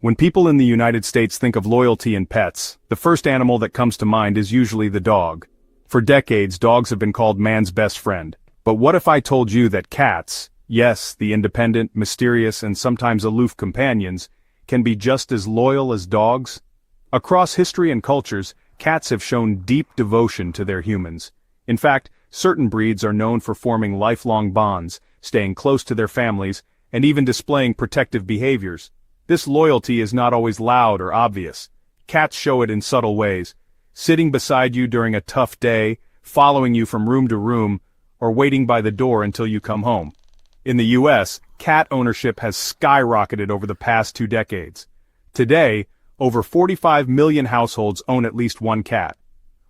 When people in the United States think of loyalty in pets, the first animal that comes to mind is usually the dog. For decades, dogs have been called man's best friend. But what if I told you that cats, yes, the independent, mysterious, and sometimes aloof companions, can be just as loyal as dogs? Across history and cultures, cats have shown deep devotion to their humans. In fact, certain breeds are known for forming lifelong bonds, staying close to their families, and even displaying protective behaviors. This loyalty is not always loud or obvious. Cats show it in subtle ways, sitting beside you during a tough day, following you from room to room, or waiting by the door until you come home. In the U.S., cat ownership has skyrocketed over the past 2 decades. Today, over 45 million households own at least one cat.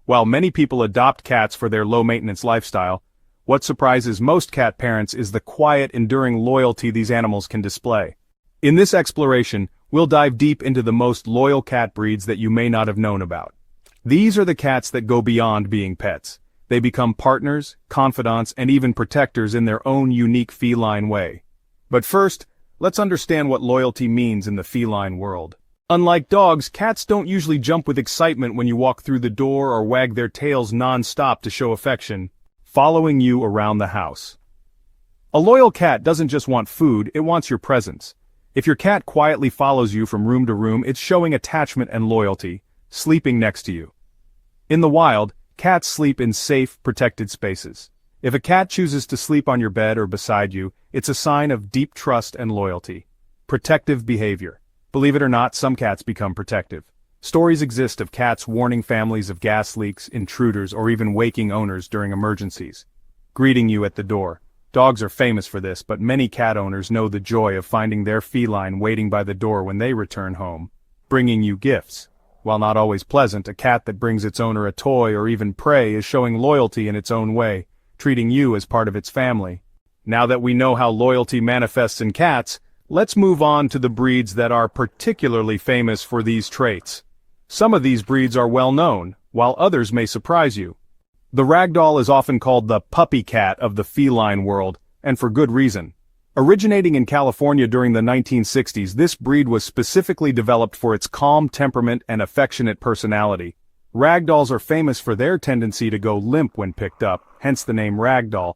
While many people adopt cats for their low-maintenance lifestyle, what surprises most cat parents is the quiet, enduring loyalty these animals can display. In this exploration, we'll dive deep into the most loyal cat breeds that you may not have known about. These are the cats that go beyond being pets. They become partners, confidants, and even protectors in their own unique feline way. But first, let's understand what loyalty means in the feline world. Unlike dogs, cats don't usually jump with excitement when you walk through the door or wag their tails non-stop to show affection, following you around the house. A loyal cat doesn't just want food, it wants your presence. If your cat quietly follows you from room to room, it's showing attachment and loyalty, sleeping next to you. In the wild, cats sleep in safe, protected spaces. If a cat chooses to sleep on your bed or beside you, it's a sign of deep trust and loyalty. Protective behavior. Believe it or not, some cats become protective. Stories exist of cats warning families of gas leaks, intruders, or even waking owners during emergencies. Greeting you at the door. Dogs are famous for this, but many cat owners know the joy of finding their feline waiting by the door when they return home, bringing you gifts. While not always pleasant, a cat that brings its owner a toy or even prey is showing loyalty in its own way, treating you as part of its family. Now that we know how loyalty manifests in cats, let's move on to the breeds that are particularly famous for these traits. Some of these breeds are well known, while others may surprise you. The Ragdoll is often called the puppy cat of the feline world, and for good reason. Originating in California during the 1960s, this breed was specifically developed for its calm temperament and affectionate personality. Ragdolls are famous for their tendency to go limp when picked up, hence the name Ragdoll.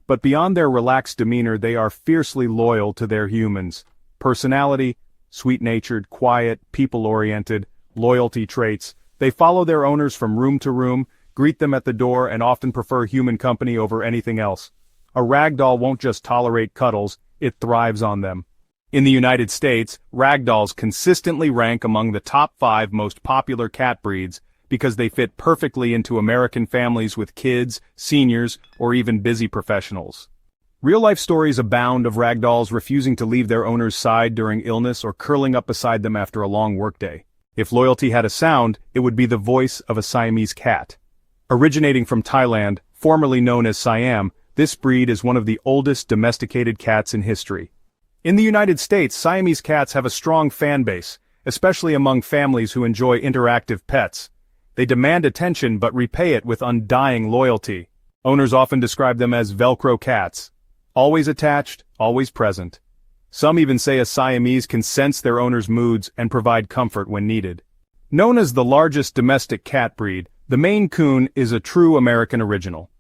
But beyond their relaxed demeanor, they are fiercely loyal to their humans. Personality, sweet-natured, quiet, people-oriented, loyalty traits. They follow their owners from room to room, greet them at the door, and often prefer human company over anything else. A ragdoll won't just tolerate cuddles, it thrives on them. In the United States, ragdolls consistently rank among the top 5 most popular cat breeds because they fit perfectly into American families with kids, seniors, or even busy professionals. Real-life stories abound of ragdolls refusing to leave their owner's side during illness or curling up beside them after a long workday. If loyalty had a sound, it would be the voice of a Siamese cat. Originating from Thailand, formerly known as Siam, this breed is one of the oldest domesticated cats in history. In the United States, Siamese cats have a strong fan base, especially among families who enjoy interactive pets. They demand attention but repay it with undying loyalty. Owners often describe them as Velcro cats. Always attached, always present. Some even say a Siamese can sense their owner's moods and provide comfort when needed. Known as the largest domestic cat breed, the Maine Coon is a true American original.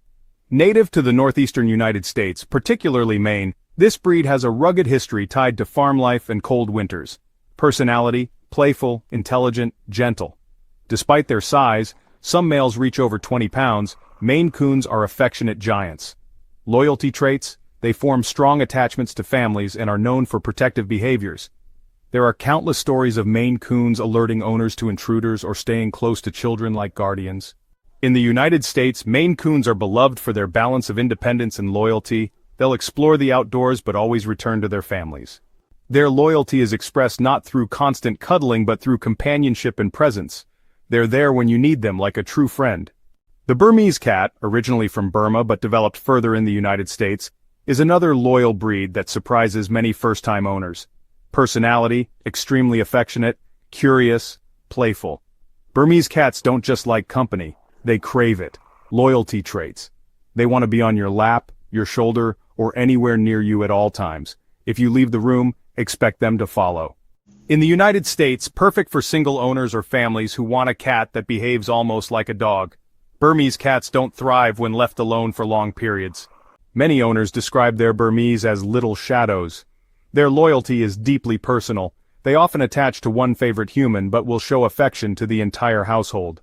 Native to the northeastern United States, particularly Maine, this breed has a rugged history tied to farm life and cold winters. Personality, playful, intelligent, gentle. Despite their size, some males reach over 20 pounds, Maine Coons are affectionate giants. Loyalty traits, they form strong attachments to families and are known for protective behaviors. There are countless stories of Maine Coons alerting owners to intruders or staying close to children like guardians. In the United States, Maine Coons are beloved for their balance of independence and loyalty. They'll explore the outdoors but always return to their families. Their loyalty is expressed not through constant cuddling but through companionship and presence. They're there when you need them like a true friend. The Burmese cat, originally from Burma but developed further in the United States, is another loyal breed that surprises many first-time owners. Personality, extremely affectionate, curious, playful. Burmese cats don't just like company, they crave it. Loyalty traits. They want to be on your lap, your shoulder, or anywhere near you at all times. If you leave the room, expect them to follow. In the United States, perfect for single owners or families who want a cat that behaves almost like a dog. Burmese cats don't thrive when left alone for long periods. Many owners describe their Burmese as little shadows. Their loyalty is deeply personal. They often attach to one favorite human but will show affection to the entire household.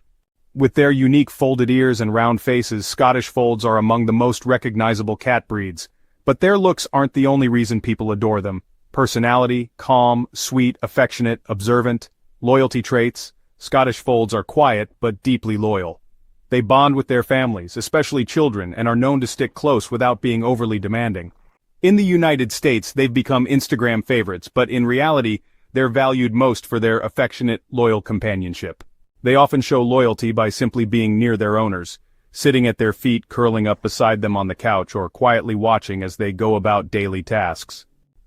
With their unique folded ears and round faces, Scottish Folds are among the most recognizable cat breeds. But their looks aren't the only reason people adore them. Personality, calm, sweet, affectionate, observant, loyalty traits. Scottish Folds are quiet but deeply loyal. They bond with their families, especially children, and are known to stick close without being overly demanding. In the United States, they've become Instagram favorites, but in reality, they're valued most for their affectionate, loyal companionship. They often show loyalty by simply being near their owners, sitting at their feet, curling up beside them on the couch, or quietly watching as they go about daily tasks.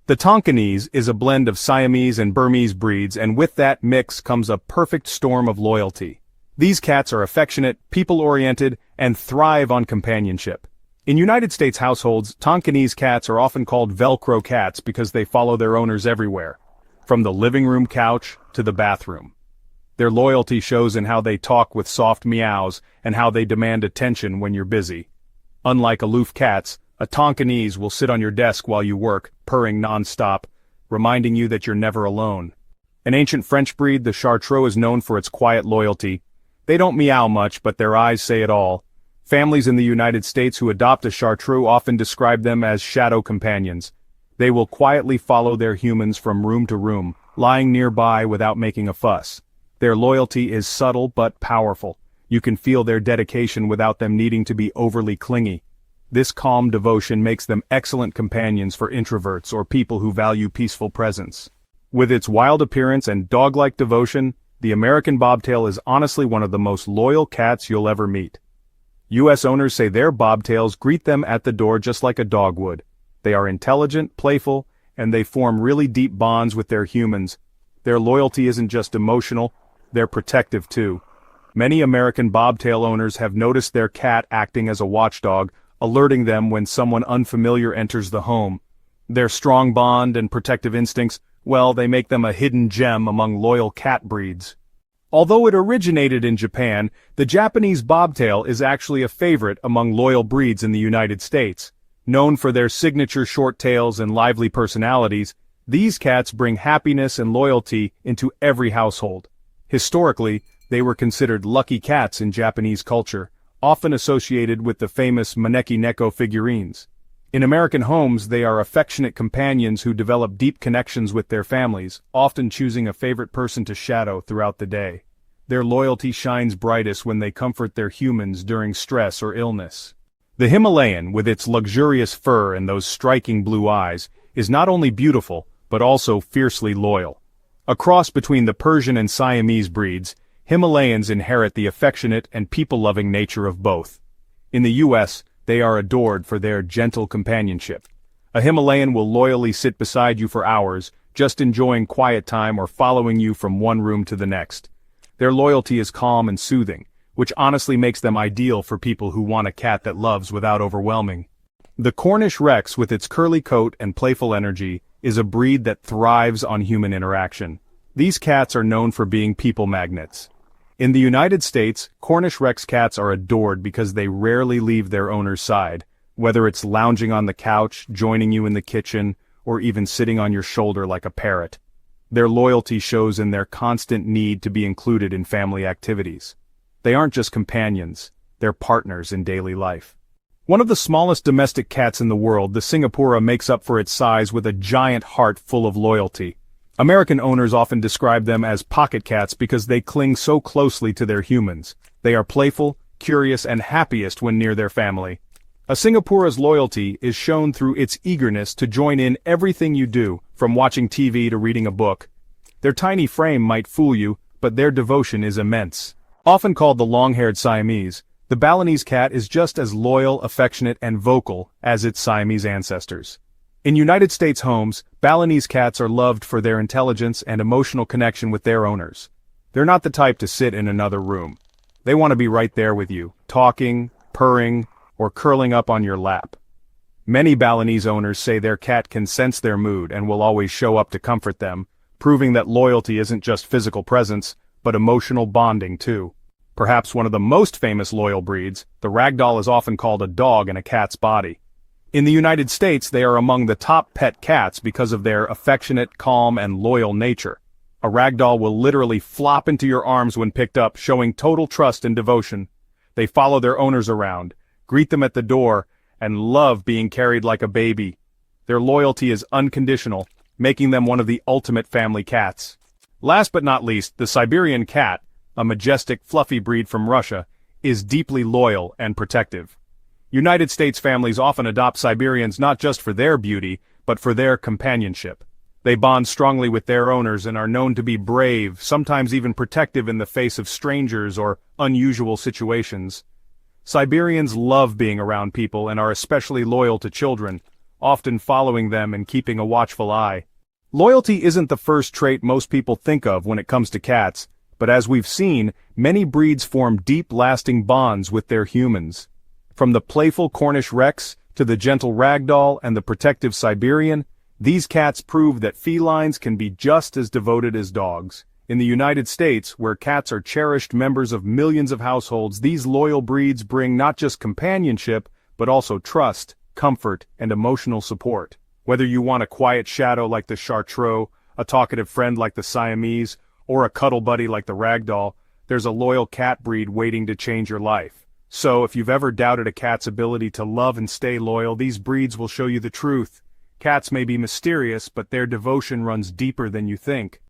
The Tonkinese is a blend of Siamese and Burmese breeds, and with that mix comes a perfect storm of loyalty. These cats are affectionate, people-oriented, and thrive on companionship. In United States households, Tonkinese cats are often called Velcro cats because they follow their owners everywhere, from the living room couch to the bathroom. Their loyalty shows in how they talk with soft meows and how they demand attention when you're busy. Unlike aloof cats, a Tonkinese will sit on your desk while you work, purring non-stop, reminding you that you're never alone. An ancient French breed, the Chartreux, is known for its quiet loyalty. They don't meow much, but their eyes say it all. Families in the United States who adopt a Chartreux often describe them as shadow companions. They will quietly follow their humans from room to room, lying nearby without making a fuss. Their loyalty is subtle but powerful. You can feel their dedication without them needing to be overly clingy. This calm devotion makes them excellent companions for introverts or people who value peaceful presence. With its wild appearance and dog-like devotion, the American bobtail is honestly one of the most loyal cats you'll ever meet. U.S. owners say their bobtails greet them at the door just like a dog would. They are intelligent, playful, and they form really deep bonds with their humans. Their loyalty isn't just emotional, they're protective too. Many American bobtail owners have noticed their cat acting as a watchdog, alerting them when someone unfamiliar enters the home. Their strong bond and protective instincts, well, they make them a hidden gem among loyal cat breeds. Although it originated in Japan, the Japanese bobtail is actually a favorite among loyal breeds in the United States. Known for their signature short tails and lively personalities, these cats bring happiness and loyalty into every household. Historically, they were considered lucky cats in Japanese culture, often associated with the famous Maneki Neko figurines. In American homes, they are affectionate companions who develop deep connections with their families, often choosing a favorite person to shadow throughout the day. Their loyalty shines brightest when they comfort their humans during stress or illness. The Himalayan, with its luxurious fur and those striking blue eyes, is not only beautiful, but also fiercely loyal. A cross between the Persian and Siamese breeds, Himalayans inherit the affectionate and people-loving nature of both. In the U.S., they are adored for their gentle companionship. A Himalayan will loyally sit beside you for hours, just enjoying quiet time or following you from one room to the next. Their loyalty is calm and soothing, which honestly makes them ideal for people who want a cat that loves without overwhelming. The Cornish Rex, with its curly coat and playful energy, is a breed that thrives on human interaction. These cats are known for being people magnets. In the United States, Cornish Rex cats are adored because they rarely leave their owner's side, whether it's lounging on the couch, joining you in the kitchen, or even sitting on your shoulder like a parrot. Their loyalty shows in their constant need to be included in family activities. They aren't just companions, they're partners in daily life. One of the smallest domestic cats in the world, the Singapura makes up for its size with a giant heart full of loyalty. American owners often describe them as pocket cats because they cling so closely to their humans. They are playful, curious, and happiest when near their family. A Singapura's loyalty is shown through its eagerness to join in everything you do, from watching TV to reading a book. Their tiny frame might fool you, but their devotion is immense. Often called the long-haired Siamese, the Balinese cat is just as loyal, affectionate, and vocal as its Siamese ancestors. In United States homes, Balinese cats are loved for their intelligence and emotional connection with their owners. They're not the type to sit in another room. They want to be right there with you, talking, purring, or curling up on your lap. Many Balinese owners say their cat can sense their mood and will always show up to comfort them, proving that loyalty isn't just physical presence, but emotional bonding too. Perhaps one of the most famous loyal breeds, the Ragdoll is often called a dog in a cat's body. In the United States, they are among the top pet cats because of their affectionate, calm, and loyal nature. A Ragdoll will literally flop into your arms when picked up, showing total trust and devotion. They follow their owners around, greet them at the door, and love being carried like a baby. Their loyalty is unconditional, making them one of the ultimate family cats. Last but not least, the Siberian cat, a majestic, fluffy breed from Russia, is deeply loyal and protective. United States families often adopt Siberians not just for their beauty, but for their companionship. They bond strongly with their owners and are known to be brave, sometimes even protective in the face of strangers or unusual situations. Siberians love being around people and are especially loyal to children, often following them and keeping a watchful eye. Loyalty isn't the first trait most people think of when it comes to cats, but as we've seen, many breeds form deep, lasting bonds with their humans. From the playful Cornish Rex to the gentle Ragdoll and the protective Siberian, these cats prove that felines can be just as devoted as dogs. In the United States, where cats are cherished members of millions of households, these loyal breeds bring not just companionship, but also trust, comfort, and emotional support. Whether you want a quiet shadow like the Chartreux, a talkative friend like the Siamese, or a cuddle buddy like the Ragdoll, there's a loyal cat breed waiting to change your life. So, if you've ever doubted a cat's ability to love and stay loyal, these breeds will show you the truth. Cats may be mysterious, but their devotion runs deeper than you think.